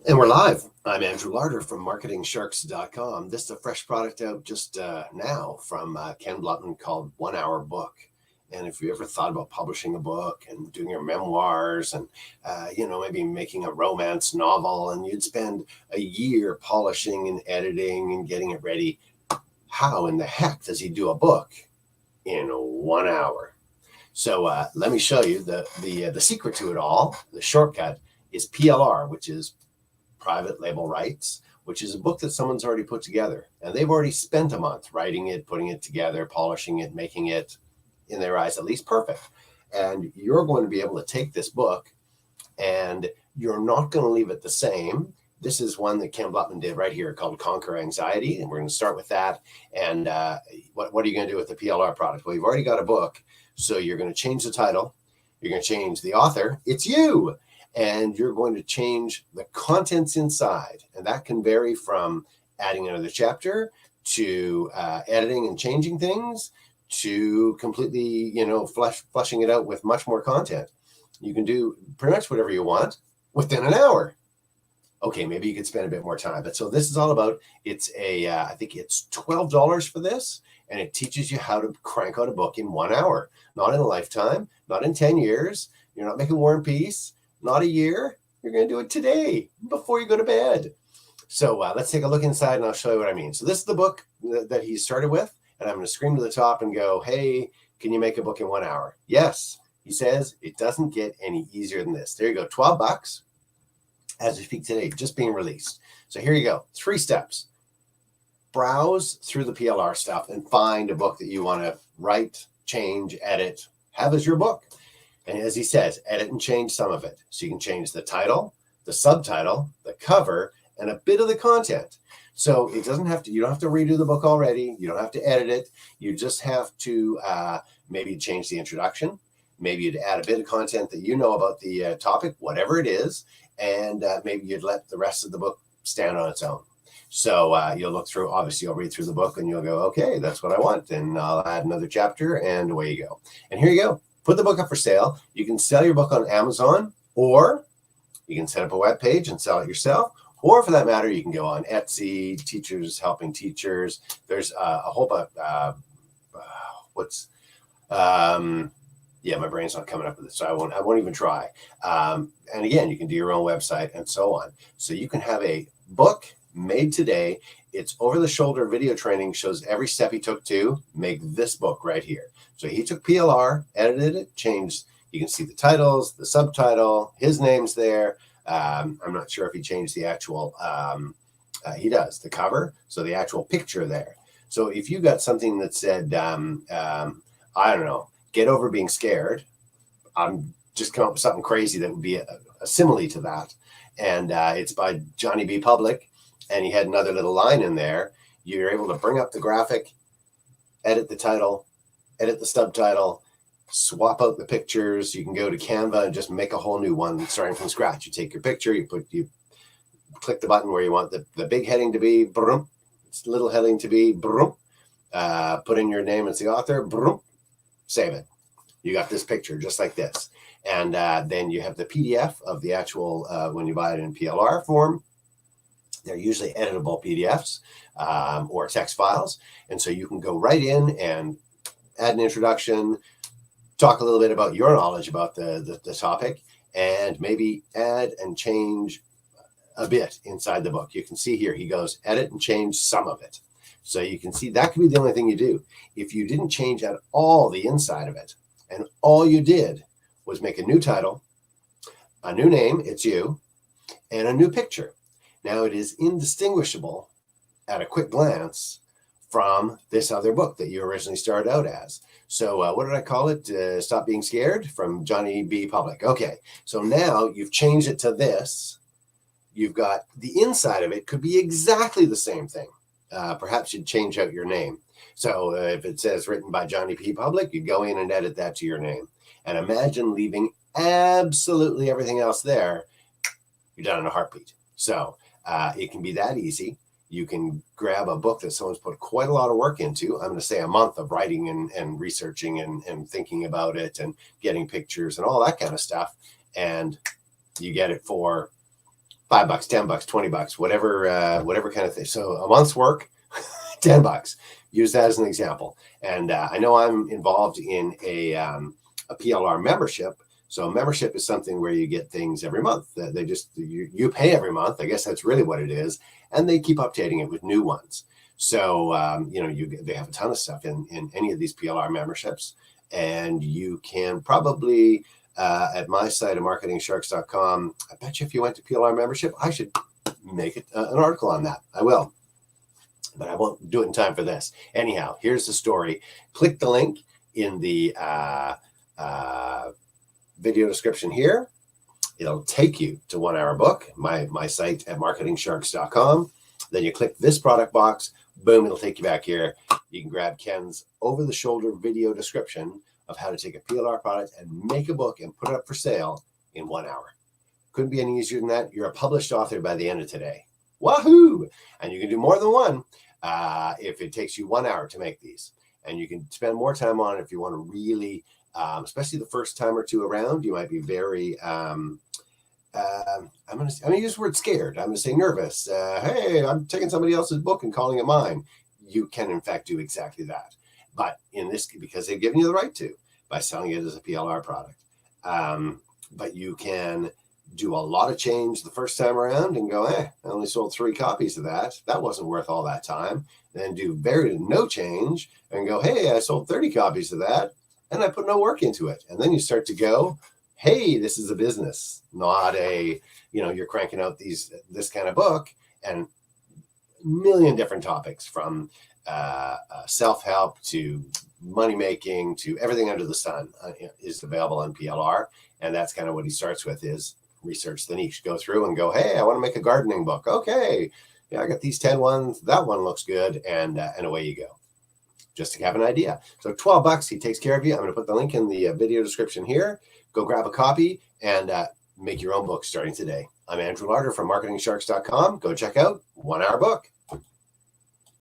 And we're live. I'm Andrew Larder from MarketingSharks.com. This is a fresh product out just now from Ken Bluttman called 1 Hour Book. And if you ever thought about publishing a book and doing your memoirs and, maybe making a romance novel, and you'd spend a year polishing and editing and getting it ready, how in the heck does he do a book in 1 hour? So let me show you the secret to it all. The shortcut is PLR, which is private label rights, which is a book that someone's already put together. And they've already spent a month writing it, putting it together, polishing it, making it, in their eyes, at least perfect. And you're going to be able to take this book and you're not going to leave it the same. This is one that Ken Bluttman did right here called Conquer Anxiety. And we're going to start with that. And what are you going to do with the PLR product? Well, you've already got a book. So you're going to change the title. You're going to change the author. It's you. And you're going to change the contents inside. And that can vary from adding another chapter to editing and changing things to completely, fleshing it out with much more content. You can do pretty much whatever you want within an hour. Okay, maybe you could spend a bit more time. But so this is all about, it's I think it's $12 for this. And it teaches you how to crank out a book in 1 hour, not in a lifetime, not in 10 years. You're not making War and Peace. Not a year. You're going to do it today before you go to bed. So let's take a look inside and I'll show you what I mean. So this is the book that he started with. And I'm going to scream to the top and go, hey, can you make a book in 1 hour? Yes. He says it doesn't get any easier than this. There you go. $12 as we speak today, just being released. So here you go. 3 steps. Browse through the PLR stuff and find a book that you want to write, change, edit, have as your book. And as he says, edit and change some of it. So you can change the title, the subtitle, the cover, and a bit of the content. So it doesn't have to, you don't have to redo the book already. You don't have to edit it. You just have to maybe change the introduction. Maybe you'd add a bit of content that you know about the topic, whatever it is. And maybe you'd let the rest of the book stand on its own. So you'll look through, obviously you'll read through the book and you'll go, okay, that's what I want. And I'll add another chapter and away you go. And here you go. Put the book up for sale. You can sell your book on Amazon, or you can set up a web page and sell it yourself. Or for that matter, you can go on Etsy, Teachers Helping Teachers. There's a whole bunch. My brain's not coming up with this, so I won't even try. And again, you can do your own website and so on. So you can have a book made today. It's over-the-shoulder video training, shows every step he took to make this book right here. So he took PLR, edited it, changed. You can see the titles, the subtitle, his name's there. I'm not sure if he changed the actual, he does, the cover. So the actual picture there. So if you got something that said, I don't know, get over being scared, I'm just come up with something crazy that would be a simile to that. And it's by Johnny B. Public. And he had another little line in there. You're able to bring up the graphic, edit the title, edit the subtitle, swap out the pictures. You can go to Canva and just make a whole new one starting from scratch. You take your picture, you click the button where you want the big heading to be, brum, little heading to be, brum, put in your name as the author, brum, save it. You got this picture just like this. And then you have the PDF of the actual, when you buy it in PLR form. They're usually editable PDFs or text files. And so you can go right in and add an introduction, talk a little bit about your knowledge about the topic, and maybe add and change a bit inside the book. You can see here, he goes, edit and change some of it. So you can see that could be the only thing you do. If you didn't change at all the inside of it, and all you did was make a new title, a new name, it's you, and a new picture. Now it is indistinguishable at a quick glance from this other book that you originally started out as. So what did I call it? Stop Being Scared, from Johnny B. Public. Okay, so now you've changed it to this. You've got the inside of it could be exactly the same thing. Perhaps you'd change out your name. So if it says written by Johnny P. Public, you go in and edit that to your name. And imagine leaving absolutely everything else there. You're done in a heartbeat. So it can be that easy. You can grab a book that someone's put quite a lot of work into. I'm going to say a month of writing and researching and thinking about it and getting pictures and all that kind of stuff. And you get it for $5, $10, $20, whatever kind of thing. So a month's work, $10. Use that as an example. And I know I'm involved in a PLR membership. So membership is something where you get things every month. They just you pay every month. I guess that's really what it is, and they keep updating it with new ones. So they have a ton of stuff in any of these PLR memberships, and you can probably at my site at marketingsharks.com. I bet you if you went to PLR membership, I should make it an article on that. I will, but I won't do it in time for this. Anyhow, here's the story. Click the link in the video description here. It'll take you to 1 Hour Book, my site at marketingsharks.com. Then you click this product box, boom, it'll take you back here. You can grab Ken's over-the-shoulder video description of how to take a PLR product and make a book and put it up for sale in 1 hour. Couldn't be any easier than that. You're a published author by the end of today. Wahoo! And you can do more than one if it takes you 1 hour to make these. And you can spend more time on it if you want to really, especially the first time or two around, you might be very, I'm going to use the word scared. I'm going to say nervous. Hey, I'm taking somebody else's book and calling it mine. You can, in fact, do exactly that. But in this, because they've given you the right to, by selling it as a PLR product. But you can do a lot of change the first time around and go, I only sold 3 copies of that. That wasn't worth all that time. Then do no change and go, hey, I sold 30 copies of that and I put no work into it. And then you start to go, hey, this is a business, not a, you're cranking out this kind of book, and a million different topics from self-help to money making to everything under the sun is available on PLR. And that's kind of what he starts with, is research the niche, go through and go, hey, I want to make a gardening book. Okay. Yeah, I got these 10 ones. That one looks good. And away you go. Just to have an idea. So $12, he takes care of you. I'm going to put the link in the video description here. Go grab a copy and make your own book starting today. I'm Andrew Larder from marketingsharks.com. Go check out 1 Hour Book.